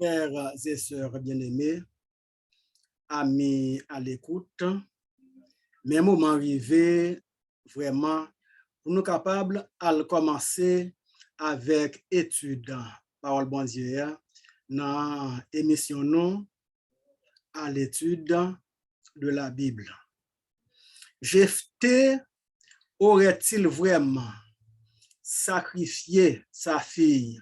Frères et sœurs bien-aimés, amis à l'écoute, mes moments arrivés, vraiment, pour nous capables de commencer avec étude parole bon Dieu dans l'émission non à l'étude de la Bible. Jephthé aurait-il vraiment sacrifié sa fille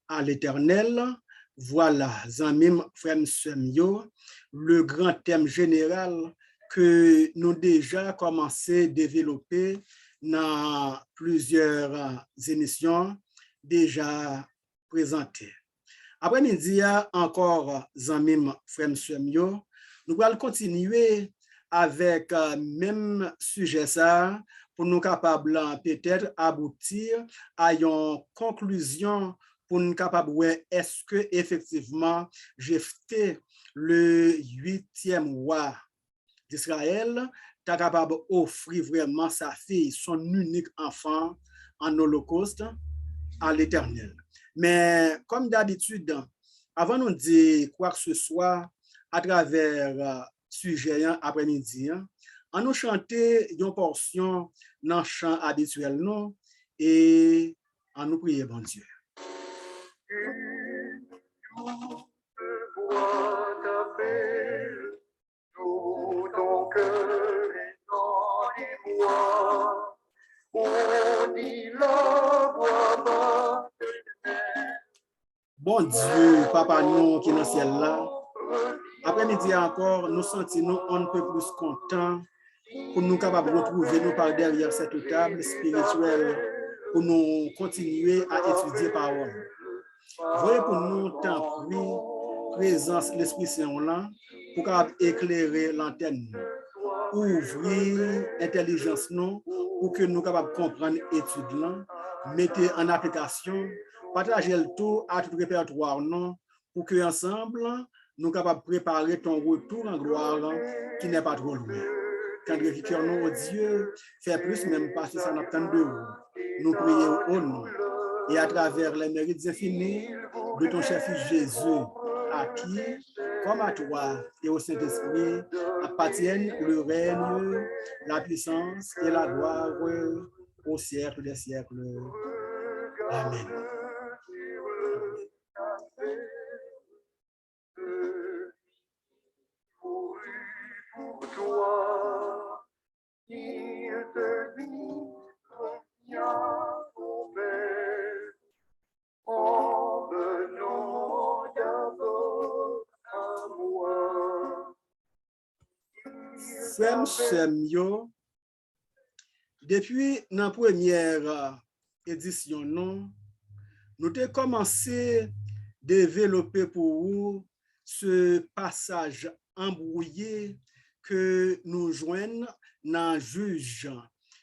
à l'Éternel? Voilà, Zamim Fremsemyo, le grand thème général que nous déjà commencé à développer dans plusieurs émissions déjà présentées. Après-midi, encore Zamim Fremsemyo, nous allons continuer avec même sujet ça pour nous capables peut-être aboutir à une conclusion pour nous capables est-ce que effectivement Jephthé, le 8e roi d'Israël, est capable d'offrir vraiment sa fille, son unique enfant en holocauste à l'Éternel. Mais comme d'habitude, avant de dire quoi que ce soit à travers sujet après-midi, on nous chanter une portion dans le chant habituel non et on nous prier bon Dieu. Tout ton cœur est dans les bois, on dit la voix basse de mer. Bon Dieu, Papa nous qui est dans le ciel là, après-midi encore, nous sentons on ne peut plus content pour nous capables de retrouver nous par derrière cette table spirituelle pour nous continuer à étudier parole. Voyez pour nous tant pris présence de l'Esprit Saint là pour éclairer l'antenne, ouvrir l'intelligence nous pour que nous capables de comprendre l'étude là, mettez en application, partager le tout à tout répertoire non pour que ensemble nous capables de préparer ton retour en gloire qui n'est pas trop loin. Quand nous nous, Dieu, fait plus, même pas si ça n'a pas de vous. Nous prions au nom et à travers les mérites infinis de ton chef Jésus, à qui, comme à toi et au Saint-Esprit, appartiennent le règne, la puissance et la gloire au siècle des siècles. Amen. Pour toi, il te dit, reviens au Père, en venant d'abord à moi. Semyo, depuis la première édition, nous avons commencé à développer pour vous ce passage embrouillé que nous joignons dans Juge,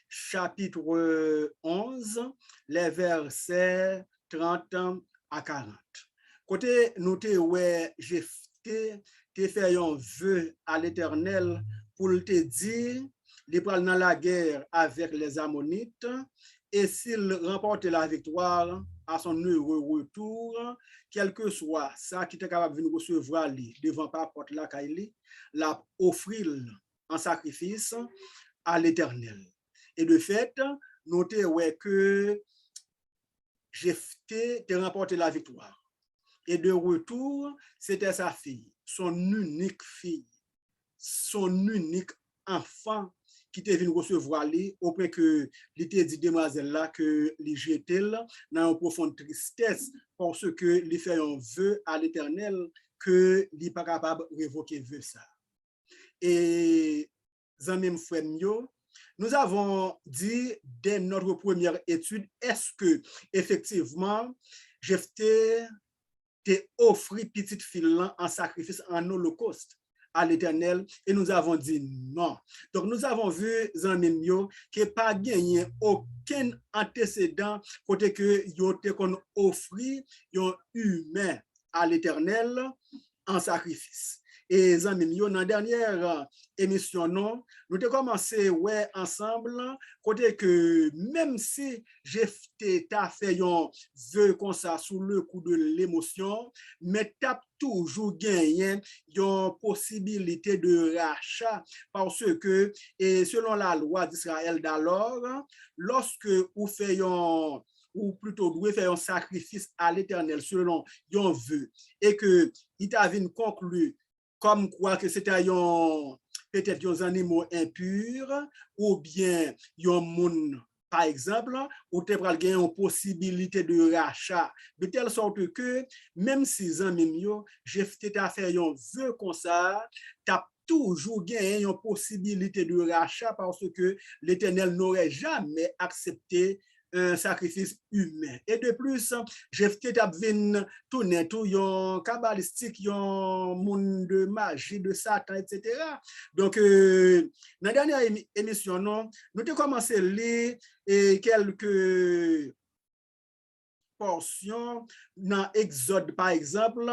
chapitre 11, les versets 30 à 40. Côté nous Jephthé te fait un vœu à l'Éternel pour te dire, il va dans la guerre avec les Ammonites et s'il remporte la victoire à son heureux retour, quel que soit ça qui est capable de recevoir devant pas porte la Kaili, la offrir en sacrifice à l'Éternel. Et de fait, notez que Jephthé te remporté la victoire. Et de retour, c'était sa fille, son unique fille, son unique enfant qui était venu recevoir lui, au point que l'été dit demoiselle là que les jetait dans une profonde tristesse parce que lui fait un vœu à l'Éternel que lui pas capable de révoquer vœu ça. Et Zamim Fremyo, nous avons dit dès notre première étude, est-ce que effectivement Jephthé t'ai offert petite fille en sacrifice en holocauste à l'Éternel et nous avons dit non. Donc nous avons vu Zanmimio qui n'a pas gagné aucun antécédent côté que yote qu'on offrit un humain à l'Éternel en sacrifice. Et amis, dans la dernière émission, non, nous avons commencé ouais, ensemble, côté que même si j'ai fait un vœu comme ça sous le coup de l'émotion, mais tu as toujours gagné une possibilité de rachat parce que, et selon la loi d'Israël d'alors, lorsque vous faites ou plutôt doit faire un sacrifice à l'Éternel selon un vœu et que il t'a conclu comme quoi que c'était peut-être des animaux impurs ou bien un monde par exemple, ou tu as une possibilité de rachat, de telle sorte que même si j'ai fait un vœu comme ça, tu as toujours gagné une possibilité de rachat parce que l'Éternel n'aurait jamais accepté un sacrifice humain. Et de plus, j'ai fait tourner tout yon kabbalistique, yon monde de magie, de Satan, etc. Donc, dans la dernière émission, non, nous avons commencé à lire quelques portions dans Exode, par exemple,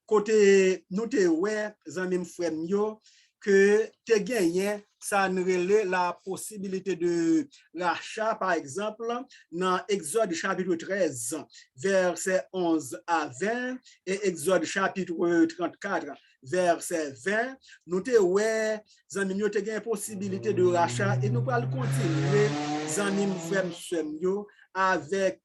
côté nous te ouais, zanmim frère yo, que tu gagné ça la possibilité de rachat, par exemple, dans Exode chapitre 13, verset 11 à 20, et Exode chapitre 34, verset 20, nous te ouais, zanmim yo te gagné possibilité de rachat, et nous allons continuer, zanmim frère yo, avec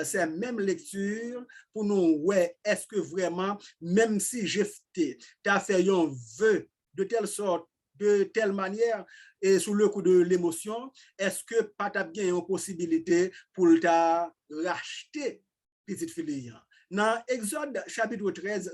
ces mêmes lectures pour nous, ouais, est-ce que vraiment, même si j'ai fait, tu as fait un vœu de telle sorte, de telle manière, et sous le coup de l'émotion, est-ce que pas t'as bien une possibilité pour ta racheter petite fille? Dans Exode chapitre 13,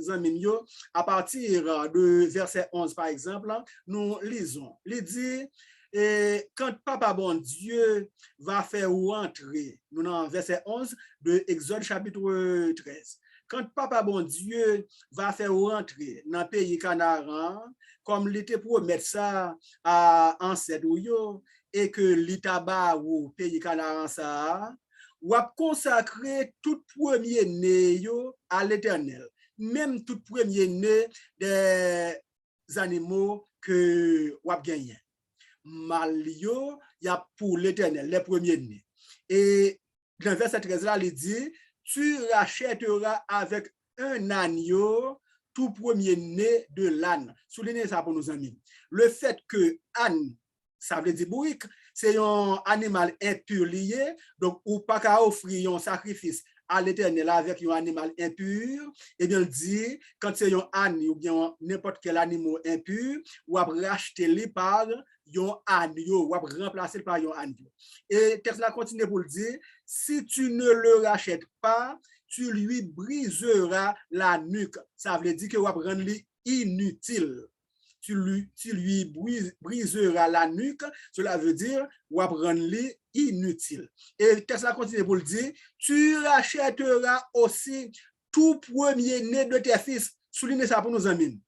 à partir de verset 11 par exemple, nous lisons, il dit, et quand Papa bon Dieu va faire rentrer, nous dans verset 11 de Exode chapitre 13, quand Papa bon Dieu va faire rentrer dans le pays Canaan, comme il était promet ça à ancêtre et que l'itaba ou pays Canaan ça, ou a consacré tout premier-né à l'Éternel, même tout premier-né des animaux que ou a gagné. Malio, il y a pour l'Éternel, les premiers-nés. Et dans le verset 13 là, il dit, tu rachèteras avec un agneau tout premier-né de l'âne. Soulignez ça pour nos amis. Le fait que âne, ça veut dire bourrique, c'est un animal impur lié, donc ou pas qu'à offrir un sacrifice à l'Éternel avec un animal impur, et bien il dit, quand c'est un âne ou bien n'importe quel animal impur, ou à racheter les par un agneau, ou à remplacer par un agneau. Et texte là continue pour le dire, si tu ne le rachètes pas, tu lui briseras la nuque. Ça veut dire que tu vas rendre inutile. Tu lui briseras la nuque, cela veut dire ou rendre inutile. Et Tesla continue pour le dire, tu rachèteras aussi tout premier-né de tes fils. Soulignez ça pour nos amis.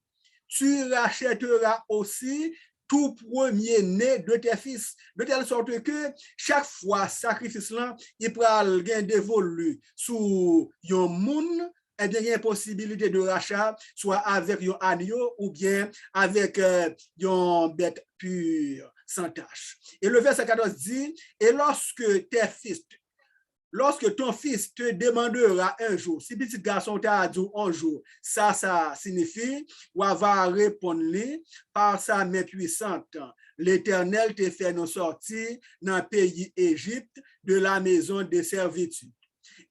Tu rachèteras aussi tout premier-né de tes fils, de telle sorte que chaque fois sacrifice là, il pourra gagner dévolu sous un monde, et bien il y a une possibilité de rachat, soit avec un agneau ou bien avec une bête pure, sans tache. Et le verset 14 dit, et lorsque ton fils te demandera un jour, si petit garçon t'a dit un jour, ça signifie, ou va répondre par sa main puissante. L'Éternel te fait nous sortir dans le pays Égypte de la maison de servitude.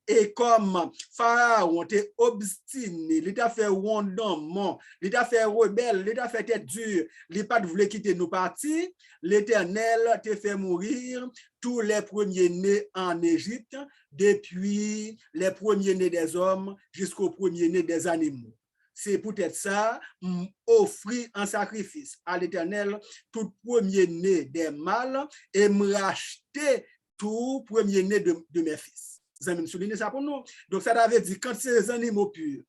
Et comme Pharaon était obstiné, il t'a fait rondement, il t'a fait rebelle, il t'a fait tête dure, il n'a pas voulu quitter nos partis, l'Éternel t'a fait mourir tous les premiers-nés en Égypte, depuis les premiers-nés des hommes jusqu'aux premiers-nés des animaux. C'est peut-être ça, offrir un sacrifice à l'Éternel, tout premier-né des mâles, et me racheter tout premier-né de mes fils. Vous avez souligné ça pour nous. Donc, ça veut dire quand c'est des animaux purs,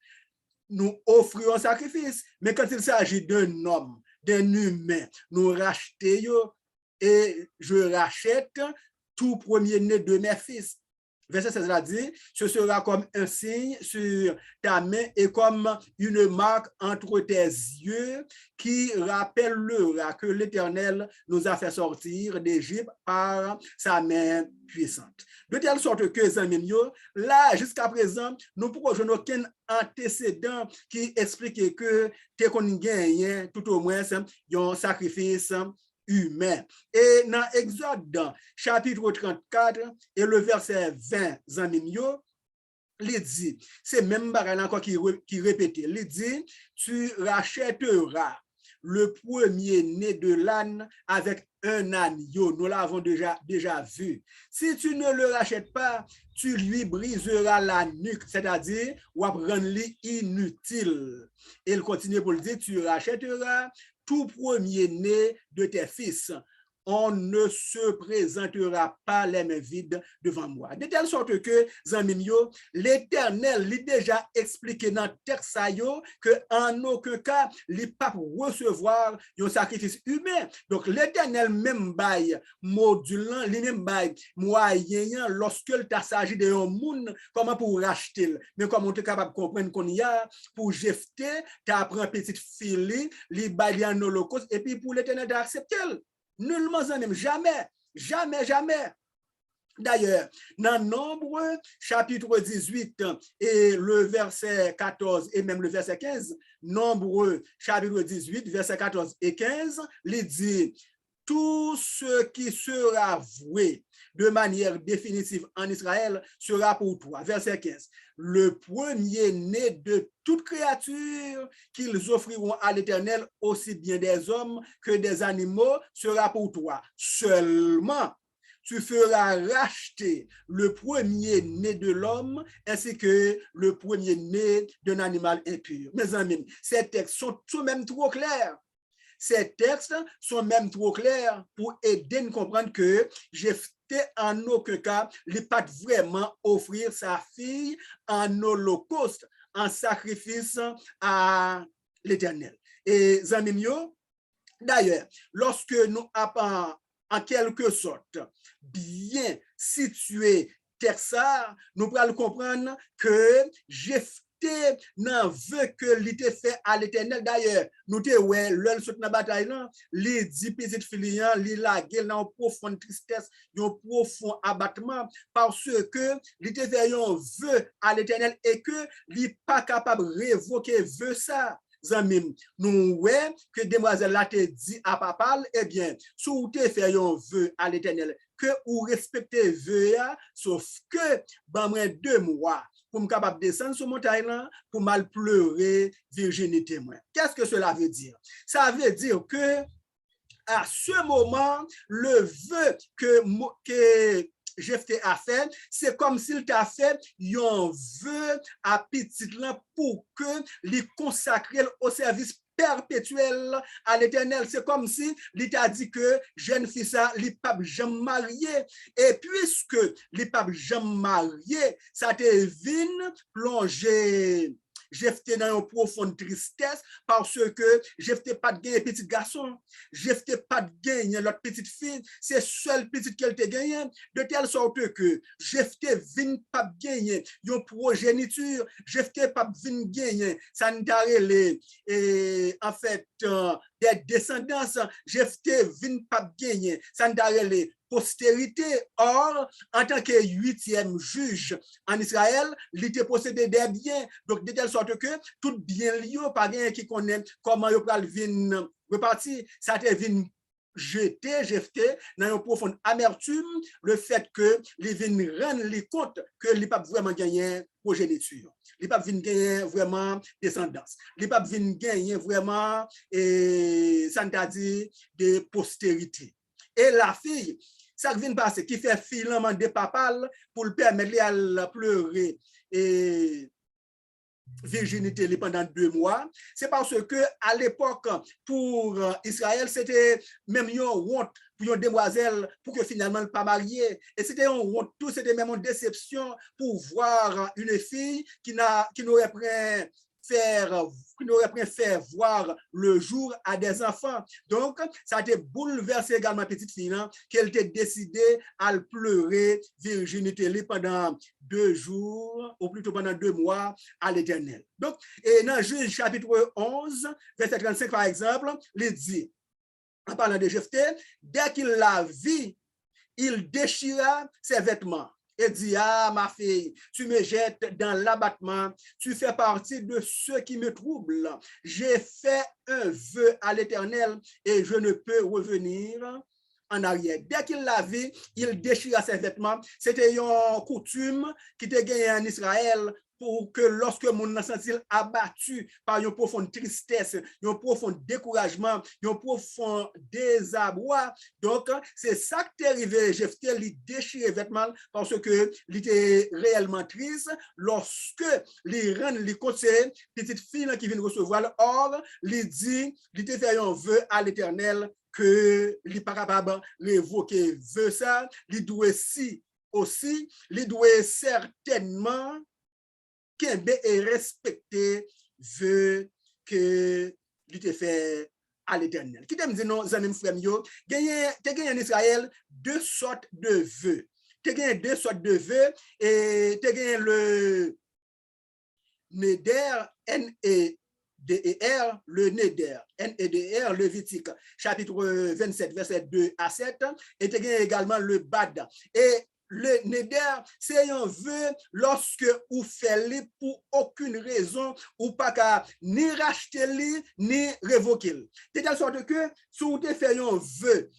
nous offrons un sacrifice, mais quand il s'agit d'un homme, d'un humain, nous rachetons et je rachète tout premier-né de mes fils. Verset 16 a dit, ce sera comme un signe sur ta main et comme une marque entre tes yeux qui rappellera que l'Éternel nous a fait sortir d'Égypte par sa main puissante. De telle sorte que, là, jusqu'à présent, nous ne pouvons aucun antécédent qui explique que t'es qu'on gagne, tout au moins, un sacrifice humain. Et dans Exode, chapitre 34, et le verset 20, il dit, c'est même bagarre encore qui répète, il dit, tu rachèteras le premier-né de l'âne avec un agneau. Nous l'avons déjà vu. Si tu ne le rachètes pas, tu lui briseras la nuque, c'est-à-dire, ou rendre-le inutile. Et il continue pour le dire, tu rachèteras tout premier-né de tes fils. On ne se présentera pas les mains vides devant moi. De telle sorte que, Zamimio, l'Éternel l'a déjà expliqué dans le texte que en aucun cas, il ne peut pas recevoir un sacrifice humain. Donc, l'Éternel même bail modulant, lui même bail moyen lorsque il s'agit de un monde, comment pour racheter, mais comment on est capable de comprendre qu'on y a pour jeter, tu apprends petite fille, li bail en holocauste, et puis pour l'Éternel d'accepter. Nullement jamais, jamais, jamais. D'ailleurs, dans Nombre, chapitre 18 et le verset 14 et même le verset 15, Nombre, chapitre 18, verset 14 et 15, il dit, tout ce qui sera voué de manière définitive en Israël sera pour toi. Verset 15. Le premier-né de toute créature qu'ils offriront à l'Éternel, aussi bien des hommes que des animaux, sera pour toi. Seulement, tu feras racheter le premier-né de l'homme ainsi que le premier-né d'un animal impur. Mes amis, ces textes sont tout de même trop clairs. Ces textes sont même trop clairs pour aider à comprendre que Jephthé en aucun cas ne peut pas vraiment offrir sa fille en holocauste, en sacrifice à l'Éternel. Et Zamimio, d'ailleurs, lorsque nous avons en quelque sorte bien situé texte, nous pourrons comprendre que Jephthé n'en veut que l'ité fait à l'Éternel. D'ailleurs, nous te ouais, l'œil saute dans la bataille, les 10 petites filles, les lagues dans une profonde tristesse, un profond abattement, parce que l'ité fait un vœu à l'Éternel et que n'est pas capable de révoquer vœu ça. Zamim, nous ouais que demoiselle là te dit à papa, eh bien, si vous te fait un vœu à l'Éternel, que vous respectez vœu, sauf que, ben, 2 mois, pour me capable de descendre sur montagne pour mal pleurer virginité. Qu'est-ce que cela veut dire? Ça veut dire que à ce moment, le vœu que Jephthé a fait, c'est comme s'il t'a fait un vœu à petit pour que les consacrer au service perpétuel à l'Éternel. C'est comme si il t'a dit que jeune fille ça, il pas jamais marié. Et puisque il pas jamais marié, ça te vient plonger Jephthé dans une profonde tristesse parce que Jephthé pas de gagner petit garçon, Jephthé pas de gagner l'autre petite fille, c'est seule petite qu'elle te gagné, de telle sorte que Jephthé vient pas gagner une progéniture, Jephthé pas vient gagner ça n'arrête et en fait des descendances, Jephthé vient pas gagner ça n'arrête postérité. Or, en tant que 8e juge en Israël, il était possédé des biens. Donc, de telle sorte que tout bien lié, pas bien qui connaît comment il peut venir repartir. Ça te vient jeter Jephthé dans une profonde amertume, le fait que les viennent rendre les compte que les papes vraiment gagner progéniture. Les papes viennent gagner vraiment descendance. Les papes viennent gagner vraiment, ça t'a dit, de postérité. Et la fille, ça vient passer, qui fait filement de papa pour le permettre de pleurer et virginité pendant 2 mois, c'est parce que à l'époque, pour Israël, c'était même une honte pour une demoiselle pour que finalement pas mariée. Et c'était une honte, tout c'était même une déception pour voir une fille qui n'aurait pris faire voir le jour à des enfants. Donc, ça a été bouleversé également petite fille, qu'elle était décidée à pleurer virginité pendant 2 jours, ou plutôt pendant 2 mois à l'Éternel. Donc, et dans Juge chapitre 11, verset 35 par exemple, il dit, en parlant de Jephthé, dès qu'il la vit, il déchira ses vêtements et dit, ah, ma fille, tu me jettes dans l'abattement, tu fais partie de ceux qui me troublent. J'ai fait un vœu à l'Éternel et je ne peux revenir en arrière. Dès qu'il l'a vu, il déchira ses vêtements. C'était une coutume qui était gagnée en Israël pour que lorsque mon senti abattu par une profonde tristesse, un profond découragement, un profond désarroi, donc c'est ça qui est arrivé. Jephthé lui déchirait les vêtements parce que il était réellement triste lorsque les reines lui conseillent, petite fille qui vient recevoir, or, il dit, il était fait un vœu à l'Éternel que il n'est pas capable de révoquer vœu ça, il doit aussi, il doit certainement et respecter vœu que lui te fait à l'Éternel. Qui t'aime dire non, amis frères, tu as en Israël 2 sortes de vœux. Tu as 2 sortes de vœux et tu as le Neder, N-E-D-E-R, le Neder, N-E-D-E-R, Lévitique, chapitre 27, verset 2 à 7, et tu as également le Bad. Et le Neder, c'est un vœu lorsque vous faites pour aucune raison ou pas qu'à ni racheter ni révoquer. De telle sorte que si vous faites un vœu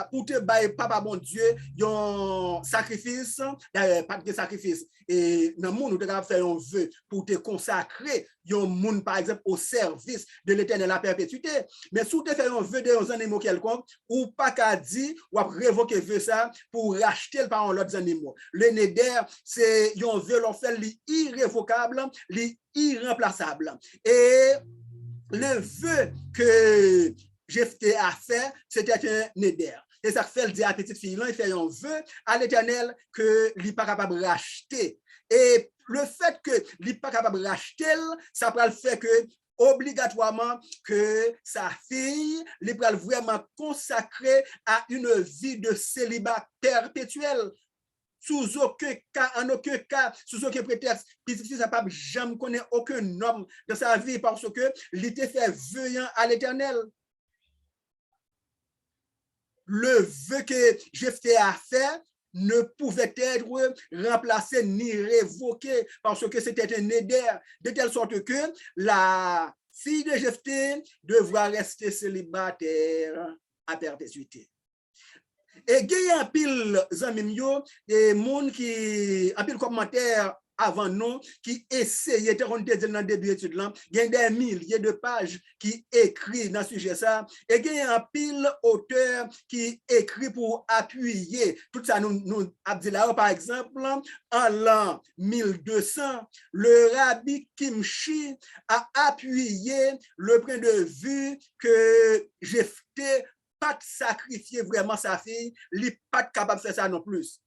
pour te bailler papa bon Dieu un sacrifice, pas de sacrifice, et dans le monde nous devons faire un vœu pour te consacrer un monde par exemple au service de l'Éternel à perpétuité. Mais si tu fais un vœu de un animaux quelconque ou pas qu'à dire ou à révoquer vœu ça pour racheter le par l'autre animaux. Le Neder, c'est un vœu l'on fait irrévocable, irremplaçable. Et le vœu que Jephthé a fait, c'était un Neder. Et ça fait le dire à la petite fille, il fait un vœu à l'Éternel que il n'est pas capable de racheter. Et le fait que il n'est pas capable de racheter, ça peut le faire que obligatoirement que sa fille il peut vraiment consacrer à une vie de célibat perpétuel. Sous aucun cas, en aucun cas, sous aucun prétexte, petite fille, ça ne peut jamais connaître aucun homme dans sa vie parce que il était fait vœu à l'Éternel. Le vœu que Jephthé a fait ne pouvait être remplacé ni révoqué parce que c'était un Neder, de telle sorte que la fille de Jephthé devra rester célibataire à perpétuité. Et il y a un pile zanmim et moun qui un pile commentaire avant nous qui essayaient de rendre dans le début d'étude là, il y a des milliers de pages qui écrit dans ce sujet ça et il y a un pile auteur qui écrit pour appuyer tout ça nous Abdillah par exemple en l'an 1200 le rabbi Kimchi a appuyé le point de vue que Jephthé pas sacrifier vraiment sa fille, il n'est pas capable de faire ça non plus.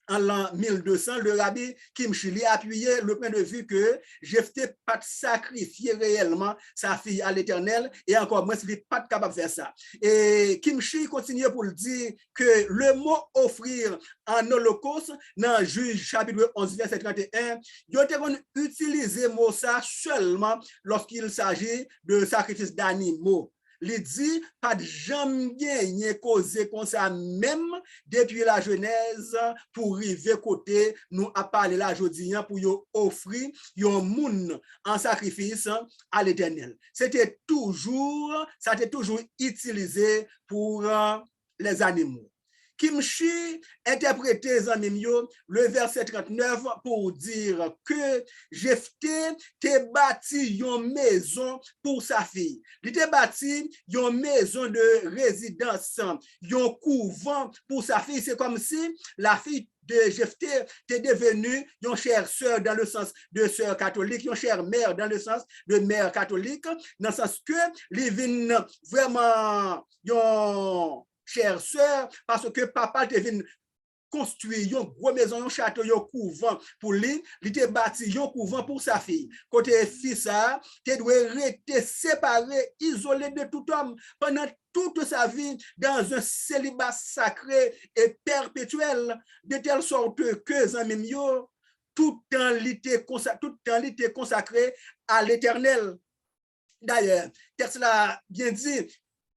En l'an 1200, le rabbi Kimchi a appuyé le point de vue que Jephthé pas sacrifier réellement sa fille à l'Éternel et encore moins, il n'est pas capable de faire ça. Et Kimchi continue pour le dire que le mot offrir en holocauste, dans Juge chapitre 11, verset 31, il a utilisé le mot ça seulement lorsqu'il s'agit de sacrifice d'animaux. Il dit pas de jamais gagner causé comme ça même depuis la Genèse pour arriver côté nous a parlé là aujourd'hui pour offrir un monde en sacrifice à l'Éternel. Ça a été toujours utilisé pour les animaux. Kimchi interprétait le verset 39 pour dire que Jephthé t'a bâti une maison pour sa fille. Il t'a bâti une maison de résidence, un couvent pour sa fille. C'est comme si la fille de Jephthé était devenue une chère sœur dans le sens de sœur catholique, une chère mère dans le sens de mère catholique, dans le sens que les vient vraiment une chère sœur parce que papa te vient construit une grosse maison, un château, un couvent pour lui, il te bâti un couvent pour sa fille. Côté fils ça, tu dois rester séparé, isolé de tout homme pendant toute sa vie dans un célibat sacré et perpétuel, de telle sorte que amis yo, tout temps l'été consacré à l'Éternel. D'ailleurs, texte là bien dit,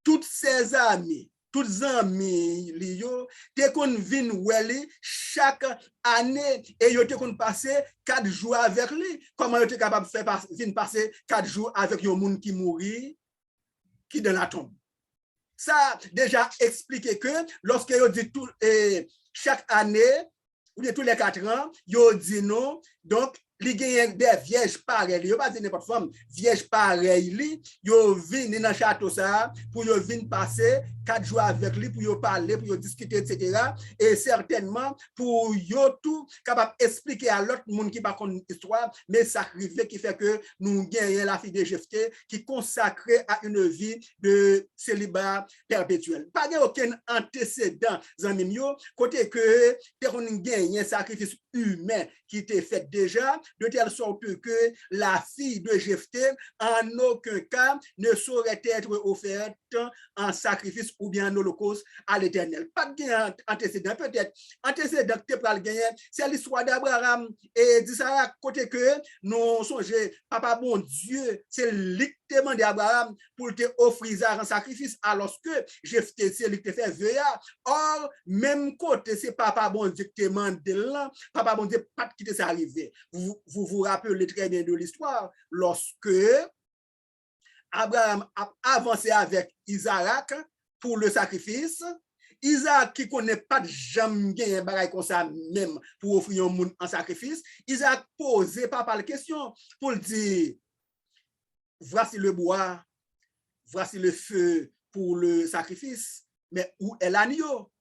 toutes ses amis, toutes amis liyo, te kon vin weli chaque année et yo te kon passer 4 jours avec lui. Comment yo te capable faire vin passer 4 jours avec un monde qui mourit, qui dans la tombe. Ça déjà expliqué que lorsque yo dit tout chaque année ou bien tous les 4 ans, yo dit non, donc li gen des vierges pareilles, yo pas dit n'importe femme, vierge pareille li, yo vin dans château ça pour yo vin passer 4 jours avec lui pour yo parler, pour yo discuter etc. et certainement pour yo tout capable expliquer à l'autre monde qui pas connaît histoire mais sacrifié qui fait que nous gagnons la fille de Jephthé qui consacrée à une vie de célibat perpétuel. Pas aucun antécédent amis yo côté que te kon gagné un sacrifice humain qui était fait déjà de telle sorte que la fille de Jephthé en aucun cas ne saurait être offerte en sacrifice ou bien en holocauste à l'Éternel. Pas de antécédent, peut-être antécédent que tu peux gagner, c'est l'histoire d'Abraham et d'Isaac, côté que nous songeons, papa bon Dieu, c'est lictement d'Abraham pour te offrir ça en sacrifice, alors que Jephthé, c'est lui qui te fait veiller. Or, même côté, c'est papa bon Dieu qui te demande là, papa bon Dieu, pas qui te ça arrivé. Vous rappelez très bien de l'histoire, lorsque Abraham a avancé avec Isaac pour le sacrifice. Isaac qui connaît pas de jamais un bagage comme ça même pour offrir un monde en sacrifice. Isaac posait papa la question pour dire voici le bois, voici le feu pour le sacrifice, mais où est l'agneau?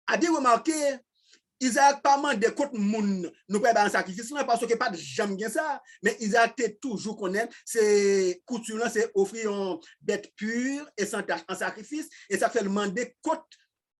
A bien remarqué, Isaac pas demandé contre moun nous pas un sacrifice là parce que pas de jamais ça mais Isaac toujours connaît c'est coutume c'est offrir une bête pure et sans tache en sacrifice et ça fait demander contre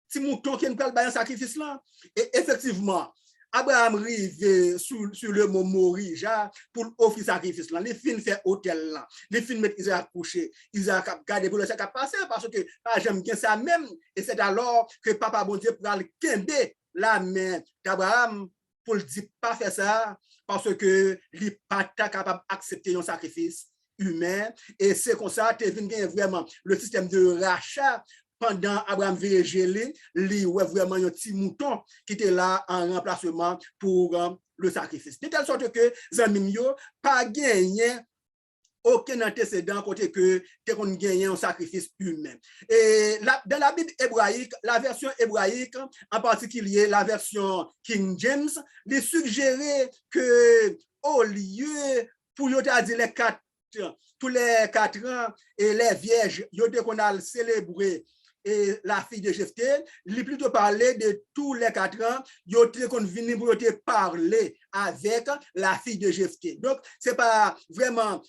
si mouton qui ne peut pas un sacrifice là et effectivement Abraham arrive sur le mont Morija pour offrir sacrifice là les fins fait hôtel là les fins mettre Isaac couché Isaac a gardé pour le sac passer parce que pas jamais ça même et c'est alors que papa bon Dieu pour le kembe la main d'Abraham pour le dire pas faire ça parce que il pas capable d'accepter un sacrifice humain et c'est comme ça tu viens vraiment le système de rachat pendant Abraham veille gelé lui ouais vraiment un petit mouton qui était là en remplacement pour le sacrifice de telle sorte que zanmi yo pas gagné aucun antécédent côté que tu as gagné un sacrifice humain. Et dans la Bible hébraïque, la version hébraïque, en particulier la version King James, il suggérait que au lieu pour dire tous les 4 ans et les vierges, qu'on a célébré et la fille de Jephthé, il plutôt parler de tous les 4 ans, il qu'on venu pour parler avec la fille de Jephthé. Donc, c'est pas vraiment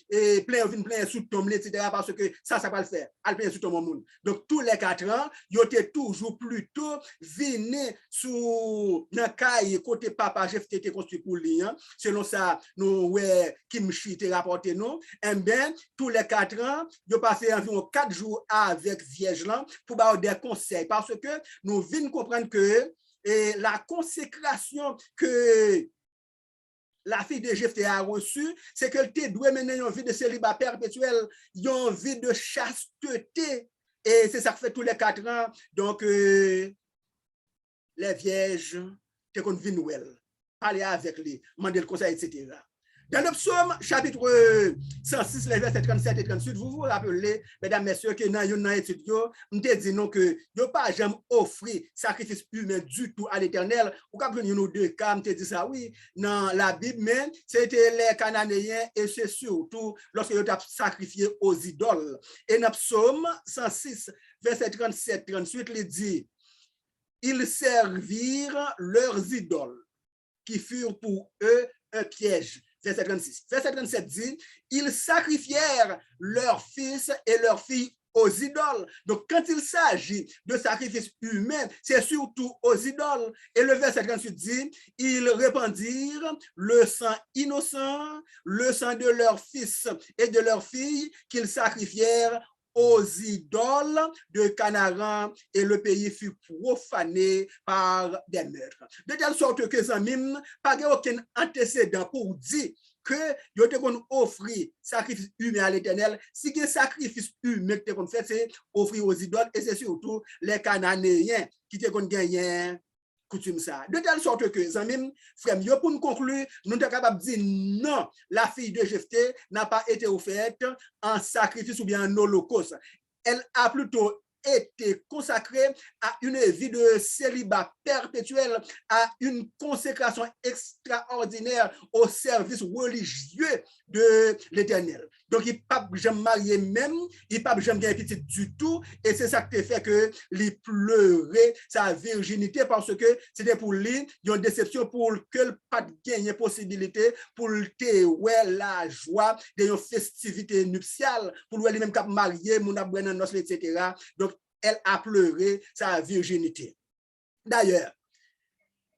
plein sous tombe, etc. parce que ça va le faire. Elle plein sous tombe monde. Donc, tous les 4 ans, il était toujours plutôt venu sous un caille côté papa Jephthé était construit pour lui. Hein. Selon ça, nous, ouais, Kimchi te rapporté nous. Et bien, tous les 4 ans, il passé environ 4 jours avec Vierge là pour des conseils parce que nous venons comprendre que la consécration que la fille de Jephthé a reçue, c'est qu'elle doit mener une vie de célibat perpétuel, une vie de chasteté. Et c'est ça que fait tous les 4 ans. Donc, les vierges, tu qu'on vient nouvelle, parler avec lui, demander le conseil, etc. Dans le psaume, chapitre 106, les versets 37 et 38, vous vous rappelez, mesdames, messieurs, que dans une étude, nous te disons que nous pas jamais offrir sacrifice humain du tout à l'Éternel. Ou quand nous deux cas, nous te dit ça, oui, dans la Bible, mais c'était les Cananéens et c'est surtout lorsque ils ont sacrifié aux idoles. Et dans le psaume 106, verset 37-38, il dit, ils servirent leurs idoles qui furent pour eux un piège. Verset 36. Verset 37 dit, ils sacrifièrent leurs fils et leurs filles aux idoles. Donc, quand il s'agit de sacrifices humains, c'est surtout aux idoles. Et le verset 38 dit, ils répandirent le sang innocent, le sang de leurs fils et de leurs filles qu'ils sacrifièrent aux idoles de Canaan, et le pays fut profané par des meurtres. De telle sorte que Zamim, pas aucun antécédent pour dire que yo te kon offrir sacrifice humain à l'Éternel. Si un sacrifice humain que te kon fait, c'est offrir aux idoles, et c'est surtout les Cananéens qui te kon gagné coutume ça. De telle sorte que, Zamim, frère, pour nous conclure, nous sommes capables de dire non, la fille de Jephthé n'a pas été offerte en sacrifice ou bien en holocauste. Elle a plutôt été consacrée à une vie de célibat perpétuel, à une consécration extraordinaire au service religieux de l'Éternel. Donc, il ne peut pas jamais marier même, il ne peut pas jamais gagner petit du tout, et c'est ça qui fait que il pleurait sa virginité, parce que c'était pour lui une déception, pour que le pas gagner possibilité pour te ouais la joie de festivité nuptiale, pour lui-même cap marié, mon aboué nos, etc. Donc, elle a pleuré sa virginité. D'ailleurs,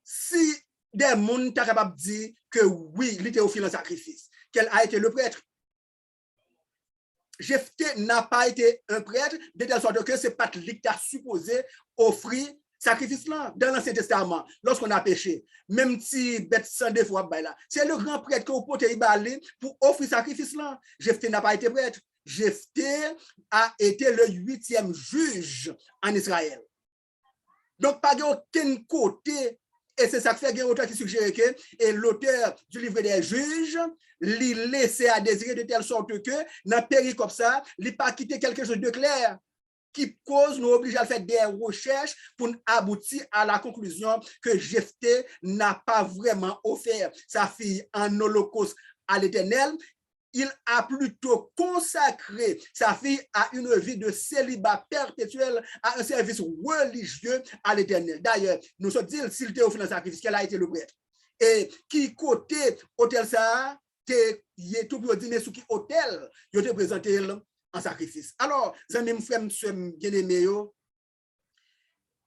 si des gens sont capables de dire que oui, il était offert en sacrifice, qu'elle a été le prêtre, Jephthé n'a pas été un prêtre, de telle sorte que ce n'est pas lui qui a supposé offrir sacrifice là dans l'Ancien Testament, lorsqu'on a péché. Même si bête sans défaut, c'est le grand prêtre que vous pouvez y aller pour offrir sacrifice là. Jephthé n'a pas été prêtre. Jephthé a été le 8e juge en Israël. Donc, pas aucun côté, et c'est ça qui fait qu'il y a auteur qui suggère que et l'auteur du livre des juges, l'y laissé à désirer de telle sorte que, dans le péri comme ça, il n'a pas quitté quelque chose de clair, qui cause nous oblige à faire des recherches pour aboutir à la conclusion que Jephthé n'a pas vraiment offert sa fille en holocauste à l'Éternel. Il a plutôt consacré sa fille à une vie de célibat perpétuel, à un service religieux à l'Éternel. D'ailleurs, nous sommes dit, s'il était offert un sacrifice, qu'elle a été le prêtre. Et qui côté hôtel ça, il est tout pour dîner sous qui hôtel, il était présenté en sacrifice. Alors, amis, frères, bien-aimés,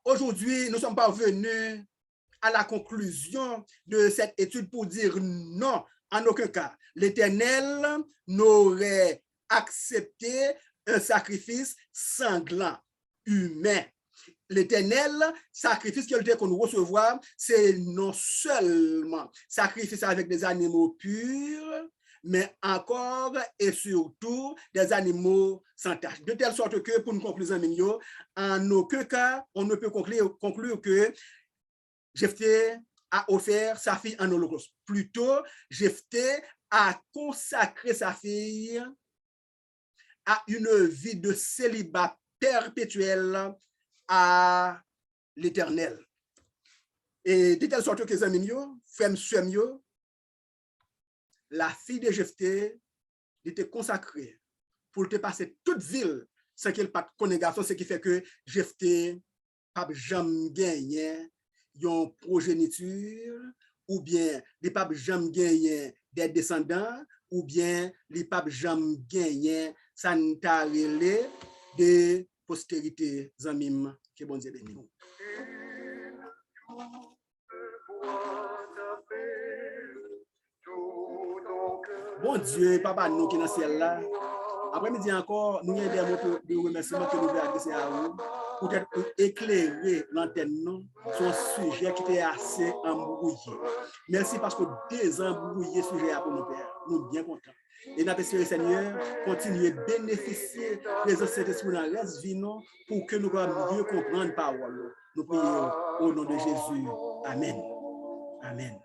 aujourd'hui, nous sommes parvenus à la conclusion de cette étude pour dire non, en aucun cas, l'Éternel n'aurait accepté un sacrifice sanglant, humain. L'Éternel, sacrifice qu'il était qu'on recevoir, c'est non seulement sacrifice avec des animaux purs, mais encore et surtout des animaux sans tache. De telle sorte que, pour une conclusion, en aucun cas, on ne peut conclure que Jephthé a offert sa fille en holocauste. Plutôt, Jephthé a consacré sa fille à une vie de célibat perpétuel à l'Éternel. Et de telle sorte que les amis, frères, la fille de Jephthé était consacrée pour te passer toute ville sans qu'elle pas de congrégation, ce qui fait que Jephthé n'a jamais gagné une progéniture, ou bien les papes jamais gagné des descendants, ou bien les papes jamais gagné sanitaire de postérité zamim que bon Dieu bénisse. Bon Dieu, papa nous qui est dans le ciel là, après-midi encore, nous avons des mots de remerciement que nous voulons adresser à vous, pour éclairer l'antenne sur un sujet qui était assez embrouillé. Merci parce que désembrouiller ce sujet pour nous pères, nous sommes bien contents. Et nous espérons, Seigneur, continuer à bénéficier de présence Saint-Esprit dans le reste de vie pour que nous puissions mieux comprendre la parole. Nous prions au nom de Jésus. Amen. Amen.